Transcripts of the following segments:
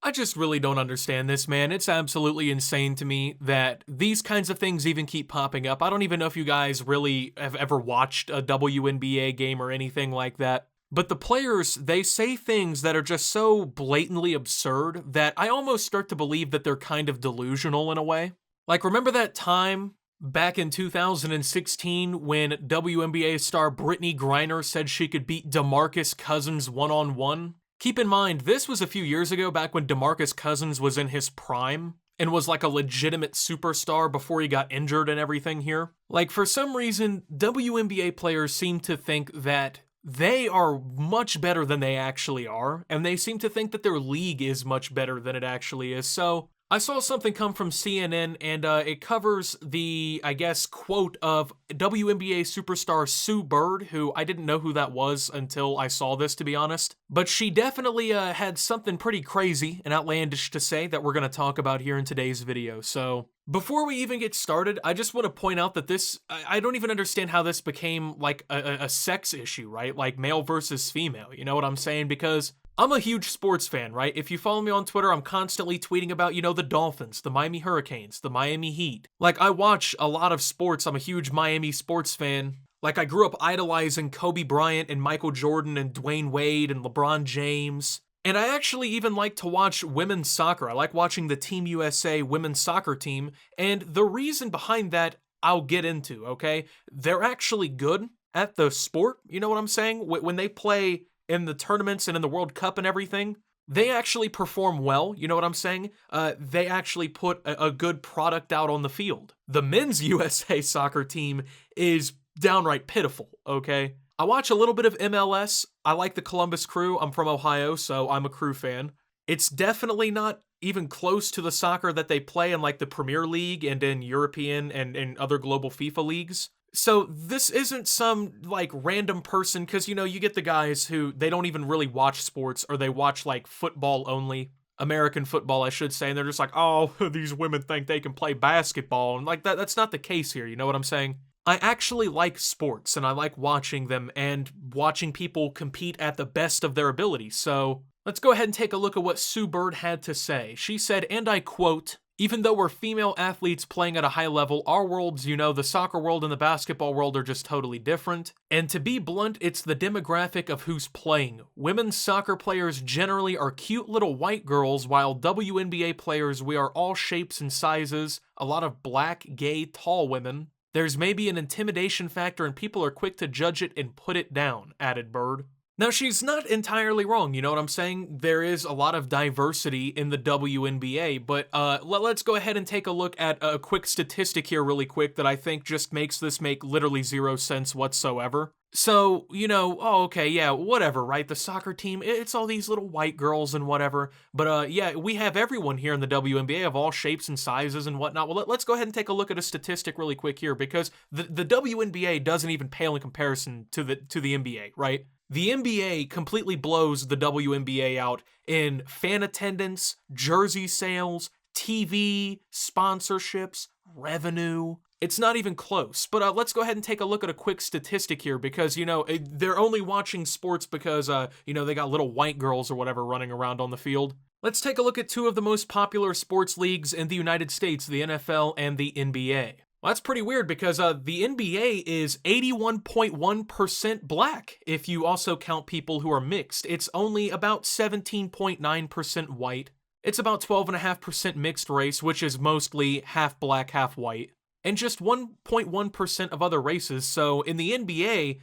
I just really don't understand this, man. It's absolutely insane to me that these kinds of things even keep popping up. I don't even know if you guys really have ever watched a WNBA game or anything like that. But the players, they say things that are just so blatantly absurd that I almost start to believe that they're kind of delusional in a way. Like, remember that time back in 2016 when WNBA star Brittany Griner said she could beat DeMarcus Cousins one-on-one? Keep in mind, this was a few years ago, back when DeMarcus Cousins was in his prime and was like a legitimate superstar before he got injured and everything here. Like, for some reason, WNBA players seem to think that they are much better than they actually are, and they seem to think that their league is much better than it actually is. So I saw something come from CNN, and it covers the, I guess, quote of WNBA superstar Sue Bird, who I didn't know who that was until I saw this, to be honest. But she definitely had something pretty crazy and outlandish to say that we're going to talk about here in today's video. So before we even get started, I just want to point out that this, I don't even understand how this became like a sex issue, right? Like male versus female, you know what I'm saying? Because I'm a huge sports fan, right? If you follow me on Twitter, I'm constantly tweeting about, the Dolphins, the Miami Hurricanes, the Miami Heat. Like, I watch a lot of sports. I'm a huge Miami sports fan. Like, I grew up idolizing Kobe Bryant and Michael Jordan and Dwayne Wade and LeBron James. And I actually even like to watch women's soccer. I like watching the Team USA women's soccer team. And the reason behind that, I'll get into, okay? They're actually good at the sport, you know what I'm saying? When they play in the tournaments and in the World Cup and everything, they actually perform well, you know what I'm saying? They actually put a good product out on the field. The men's USA soccer team is downright pitiful, okay? I watch a little bit of MLS. I like the Columbus Crew. I'm from Ohio, so I'm a Crew fan. It's definitely not even close to the soccer that they play in like the Premier League and in European and in other global FIFA leagues. So this isn't some like random person, because you get the guys who they don't even really watch sports, or they watch like football only, American football I should say, and they're just like, oh, these women think they can play basketball, and like that's not the case here, you know what I'm saying? I actually like sports, and I like watching them and watching people compete at the best of their ability. So let's go ahead and take a look at what Sue Bird had to say. She said, and I quote, "Even though we're female athletes playing at a high level, our worlds, the soccer world and the basketball world are just totally different. And to be blunt, it's the demographic of who's playing. Women's soccer players generally are cute little white girls, while WNBA players, we are all shapes and sizes, a lot of black, gay, tall women. There's maybe an intimidation factor and people are quick to judge it and put it down," added Bird. Now, she's not entirely wrong, you know what I'm saying? There is a lot of diversity in the WNBA, but let's go ahead and take a look at a quick statistic here really quick that I think just makes this make literally zero sense whatsoever. So, oh, okay, yeah, whatever, right? The soccer team, it's all these little white girls and whatever, but yeah, we have everyone here in the WNBA of all shapes and sizes and whatnot. Well, let's go ahead and take a look at a statistic really quick here, because the WNBA doesn't even pale in comparison to the NBA, right? The NBA completely blows the WNBA out in fan attendance, jersey sales, TV, sponsorships, revenue. It's not even close. But let's go ahead and take a look at a quick statistic here, because, they're only watching sports because, they got little white girls or whatever running around on the field. Let's take a look at two of the most popular sports leagues in the United States, the NFL and the NBA. Well, that's pretty weird, because the NBA is 81.1% black, if you also count people who are mixed. It's only about 17.9% white. It's about 12.5% mixed race, which is mostly half black, half white. And just 1.1% of other races. So in the NBA,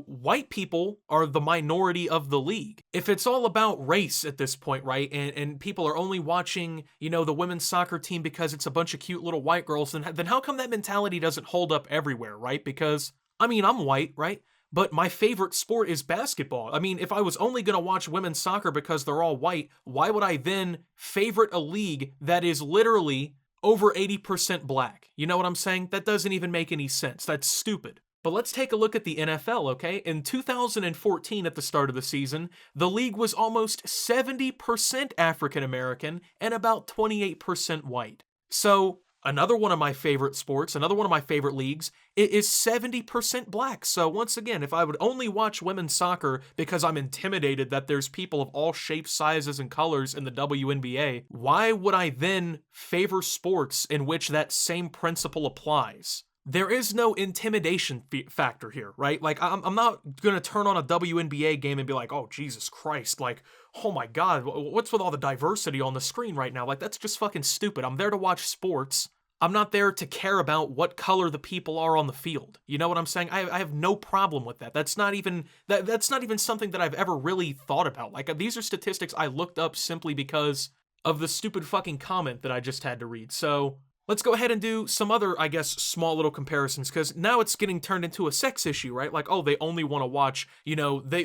white people are the minority of the league. If it's all about race at this point, right, and people are only watching, the women's soccer team because it's a bunch of cute little white girls, then how come that mentality doesn't hold up everywhere, right? Because, I'm white, right? But my favorite sport is basketball. If I was only going to watch women's soccer because they're all white, why would I then favorite a league that is literally over 80% black? You know what I'm saying? That doesn't even make any sense. That's stupid. But let's take a look at the NFL, okay? In 2014, at the start of the season, the league was almost 70% African American and about 28% white. So Another one of my favorite sports, another one of my favorite leagues, it is 70% black. So once again, if I would only watch women's soccer because I'm intimidated that there's people of all shapes, sizes, and colors in the WNBA, why would I then favor sports in which that same principle applies? There is no intimidation factor here, right? Like, I'm not going to turn on a WNBA game and be like, oh, Jesus Christ, like, oh my God, what's with all the diversity on the screen right now? Like, that's just fucking stupid. I'm there to watch sports. I'm not there to care about what color the people are on the field. You know what I'm saying? I have no problem with that. That's not even something that I've ever really thought about. Like, these are statistics I looked up simply because of the stupid fucking comment that I just had to read. So let's go ahead and do some other, I guess, small little comparisons, because now it's getting turned into a sex issue, right? Like, oh, they only want to watch,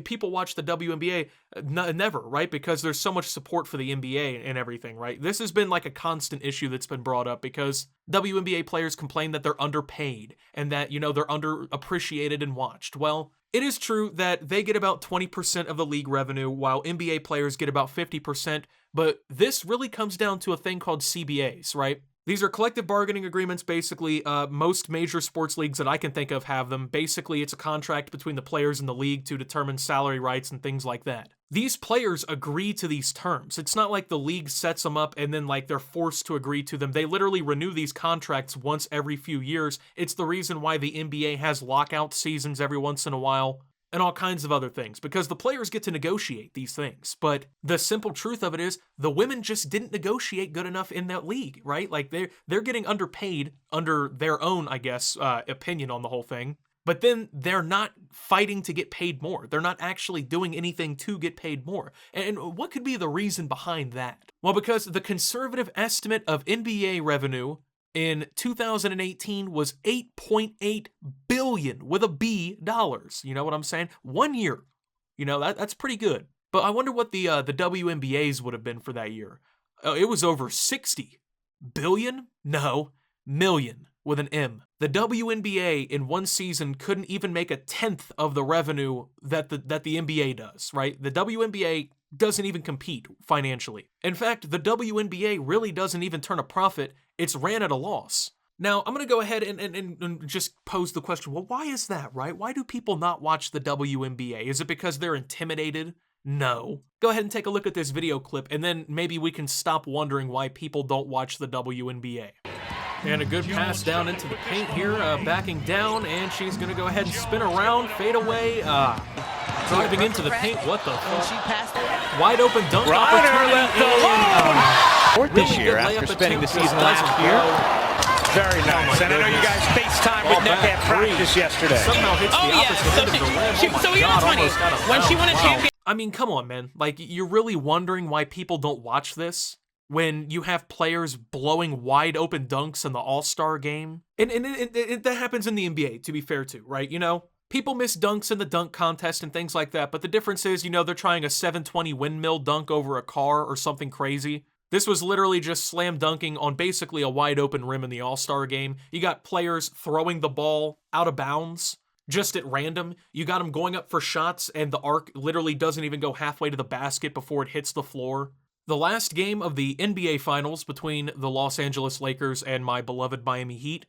people watch the WNBA. Never, right? Because there's so much support for the NBA and everything, right? This has been like a constant issue that's been brought up because WNBA players complain that they're underpaid and that, they're underappreciated and watched. Well, it is true that they get about 20% of the league revenue while NBA players get about 50%, but this really comes down to a thing called CBAs, right? These are collective bargaining agreements, basically. Most major sports leagues that I can think of have them. Basically, it's a contract between the players and the league to determine salary rights and things like that. These players agree to these terms. It's not like the league sets them up and then like they're forced to agree to them. They literally renew these contracts once every few years. It's the reason why the NBA has lockout seasons every once in a while, and all kinds of other things, because the players get to negotiate these things. But the simple truth of it is the women just didn't negotiate good enough in that league, right? Like they're getting underpaid under their own, I guess, opinion on the whole thing. But then they're not fighting to get paid more. They're not actually doing anything to get paid more. And what could be the reason behind that? Well, because the conservative estimate of NBA revenue in 2018 was $8.8 billion with a B dollars. You know what I'm saying? 1 year. That's pretty good. But I wonder what the WNBA's would have been for that year. It was over 60 billion? No, million with an M. The WNBA in one season couldn't even make a tenth of the revenue that the NBA does, right? The WNBA doesn't even compete financially. In fact, the WNBA really doesn't even turn a profit. It's ran at a loss. Now, I'm going to go ahead and just pose the question, well, why is that, right? Why do people not watch the WNBA? Is it because they're intimidated? No. Go ahead and take a look at this video clip, and then maybe we can stop wondering why people don't watch the WNBA. And a good pass down into the paint here, backing down, and she's going to go ahead and spin around, fade away, driving into the paint. What the fuck? Wide open dunk opportunity. This year, after spending the season last year. Very nice. And I know you guys FaceTime with Nick at practice yesterday. Somehow hits the opposite end of the rim. So you know what's funny? When she won a championship. I mean, come on, man. Like, you're really wondering why people don't watch this? When you have players blowing wide open dunks in the All-Star game. And that happens in the NBA, to be fair too, right? People miss dunks in the dunk contest and things like that, but the difference is, they're trying a 720 windmill dunk over a car or something crazy. This was literally just slam dunking on basically a wide open rim in the All-Star game. You got players throwing the ball out of bounds just at random. You got them going up for shots and the arc literally doesn't even go halfway to the basket before it hits the floor. The last game of the NBA Finals between the Los Angeles Lakers and my beloved Miami Heat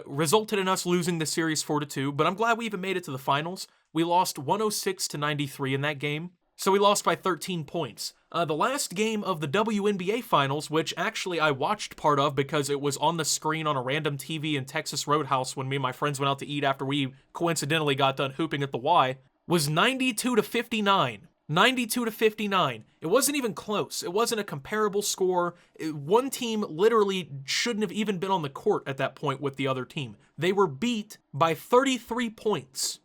resulted in us losing the series 4-2, but I'm glad we even made it to the finals. We lost 106-93 in that game, so we lost by 13 points. The last game of the WNBA Finals, which actually I watched part of because it was on the screen on a random TV in Texas Roadhouse when me and my friends went out to eat after we coincidentally got done hooping at the Y, was 92-59. 92-59. It wasn't even close. It wasn't a comparable score. One team literally shouldn't have even been on the court at that point with the other team. They were beat by 33 points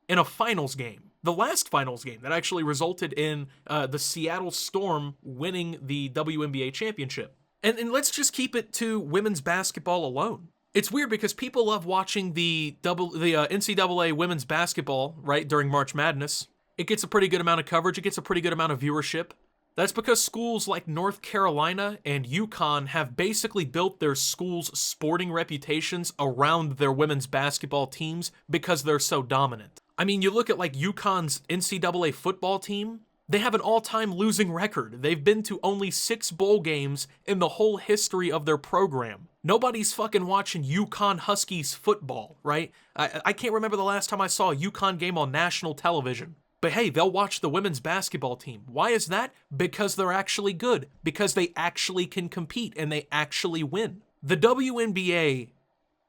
in a finals game. The last finals game that actually resulted in the Seattle Storm winning the WNBA championship. And let's just keep it to women's basketball alone. It's weird because people love watching the NCAA women's basketball, right, during March Madness. It gets a pretty good amount of coverage. It gets a pretty good amount of viewership. That's because schools like North Carolina and UConn have basically built their schools' sporting reputations around their women's basketball teams because they're so dominant. I mean, you look at like UConn's NCAA football team, they have an all-time losing record. They've been to only 6 bowl games in the whole history of their program. Nobody's fucking watching UConn Huskies football, right? I can't remember the last time I saw a UConn game on national television. But hey, they'll watch the women's basketball team. Why is that? Because they're actually good. Because they actually can compete and they actually win. The WNBA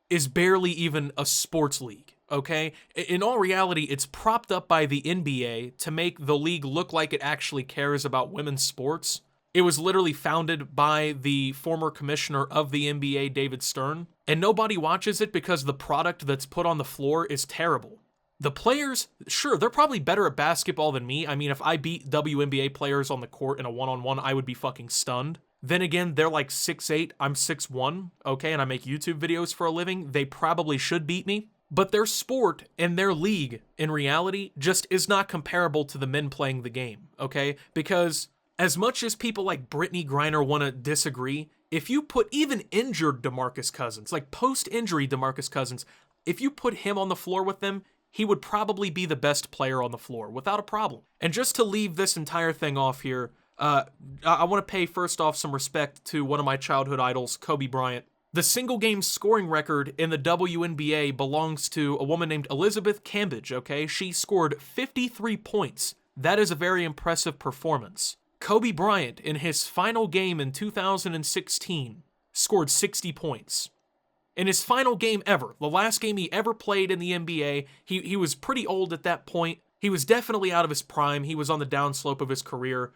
is barely even a sports league, okay? In all reality, it's propped up by the NBA to make the league look like it actually cares about women's sports. It was literally founded by the former commissioner of the NBA, David Stern, and nobody watches it because the product that's put on the floor is terrible. The players, sure, they're probably better at basketball than me. I mean, if I beat WNBA players on the court in a one-on-one, I would be fucking stunned. Then again, they're like 6'8", I'm 6'1", okay, and I make YouTube videos for a living. They probably should beat me. But their sport and their league, in reality, just is not comparable to the men playing the game, okay? Because as much as people like Brittany Griner want to disagree, if you put even injured DeMarcus Cousins, like post-injury DeMarcus Cousins, if you put him on the floor with them, he would probably be the best player on the floor, without a problem. And just to leave this entire thing off here, I want to pay first off some respect to one of my childhood idols, Kobe Bryant. The single game scoring record in the WNBA belongs to a woman named Elizabeth Cambage, okay? She scored 53 points. That is a very impressive performance. Kobe Bryant, in his final game in 2016, scored 60 points. In his final game ever, the last game he ever played in the NBA, he was pretty old at that point. He was definitely out of his prime. He was on the downslope of his career.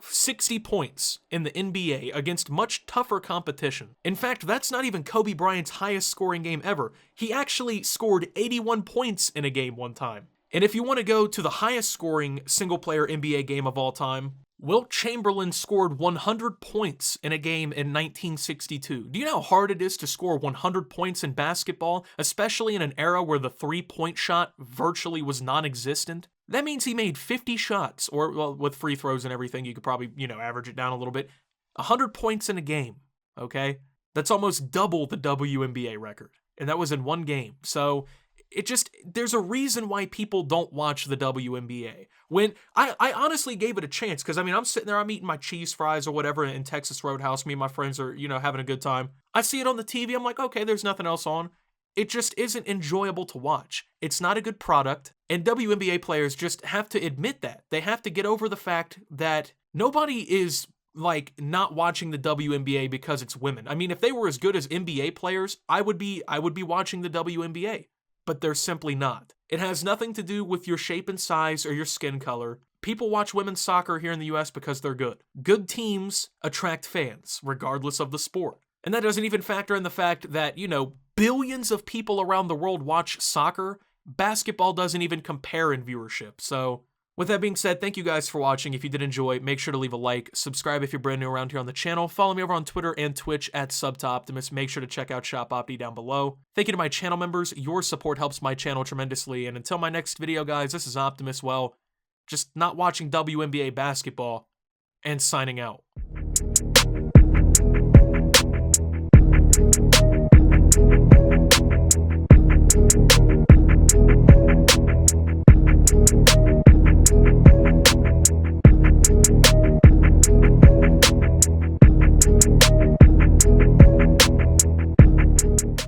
60 points in the NBA against much tougher competition. In fact, that's not even Kobe Bryant's highest scoring game ever. He actually scored 81 points in a game one time. And if you want to go to the highest scoring single-player NBA game of all time, Wilt Chamberlain scored 100 points in a game in 1962. Do you know how hard it is to score 100 points in basketball, especially in an era where the three-point shot virtually was non-existent? That means he made 50 shots, or well, with free throws and everything, you could probably, average it down a little bit. 100 points in a game, okay? That's almost double the WNBA record, and that was in one game. So there's a reason why people don't watch the WNBA. When I honestly gave it a chance, because I'm sitting there, I'm eating my cheese fries or whatever in Texas Roadhouse. Me and my friends are, having a good time. I see it on the TV. I'm like, okay, there's nothing else on. It just isn't enjoyable to watch. It's not a good product. And WNBA players just have to admit that. They have to get over the fact that nobody is like not watching the WNBA because it's women. I mean, if they were as good as NBA players, I would be watching the WNBA. But they're simply not. It has nothing to do with your shape and size or your skin color. People watch women's soccer here in the US because they're good. Good teams attract fans, regardless of the sport. And that doesn't even factor in the fact that, billions of people around the world watch soccer. Basketball doesn't even compare in viewership. So, with that being said, thank you guys for watching. If you did enjoy, make sure to leave a like, subscribe if you're brand new around here on the channel, follow me over on Twitter and Twitch at SubToOptimus. Make sure to check out Shop Opti down below. Thank you to my channel members. Your support helps my channel tremendously. And until my next video, guys, this is Optimus, just not watching WNBA basketball and signing out.